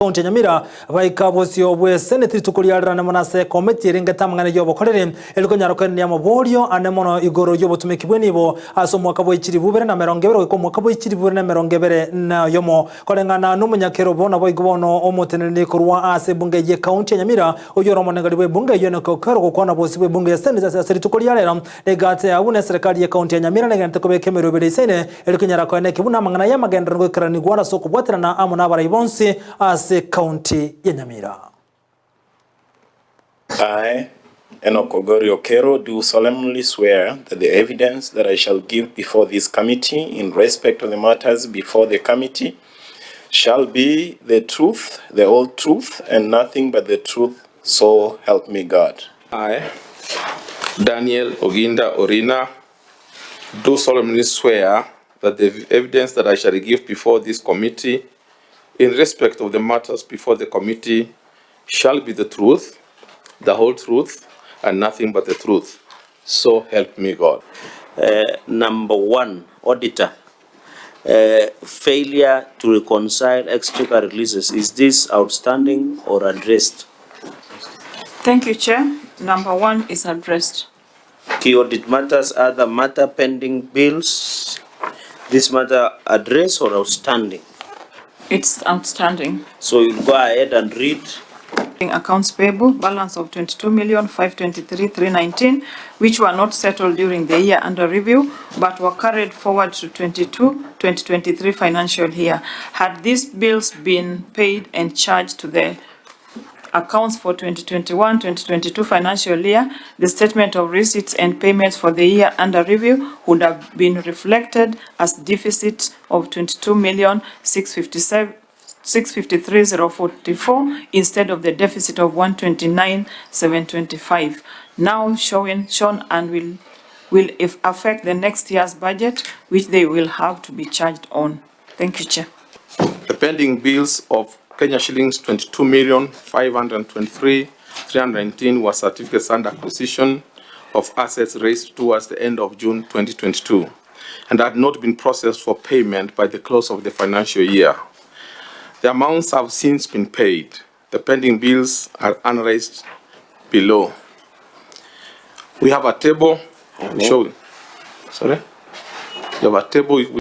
kaunti ya Nyamira baikabosio bwe seneti tukuliarana monase komiti ringeta mangane yobo korere eliko nyarokania moborio anemono igoro yobo tumekibwe nibo aso mwaka bwe chiribubere na merongebere ko mwaka bwe chiribubere na merongebere na yomo kolengana numunyakero bona boigobono omotenene kurwa ase bunge ye kaunti ya Nyamira oyoro monengali bwe bunge yone ko karo ko kona bosi bwe bunge seneti ase tukuliarana negate abune serikali ya kaunti ya Nyamira negante ko bekemero bere sene eliko nyarakone kibuna mangana ya magenda ngo karani gwara soko bwaterana amona baraibonsi ase kaunti ya Nyamira. I, Enoch Okero, do solemnly swear that the evidence that I shall give before this committee in respect of the matters before the committee shall be the truth, the whole truth, and nothing but the truth, so help me God. I, Daniel Oginda Orina, do solemnly swear that the evidence that I shall give before this committee in respect of the matters before the committee shall be the truth, the whole truth, and nothing but the truth. So help me God. Number one, auditor. Failure to reconcile exchequer releases. Is this outstanding or addressed? Thank you, Chair. Number one is addressed. Key audit matters, other matter pending bills. This matter addressed or outstanding? It's outstanding. So you'll go ahead and read. Accounts payable, balance of 22,523,319, which were not settled during the year under review, but were carried forward to 2023 financial year. Had these bills been paid and charged to the accounts for 2021-2022 financial year, the statement of receipts and payments for the year under review would have been reflected as deficit of 22,653,044 instead of the deficit of 129,725, now shown and will affect the next year's budget, which they will have to be charged on. Thank you, Chair. The pending bills of Kenya shillings 22,523,319 were certificates and acquisition of assets raised towards the end of June 2022 and had not been processed for payment by the close of the financial year. The amounts have since been paid. The pending bills are unraised below. We have a table. Sorry? You have a table.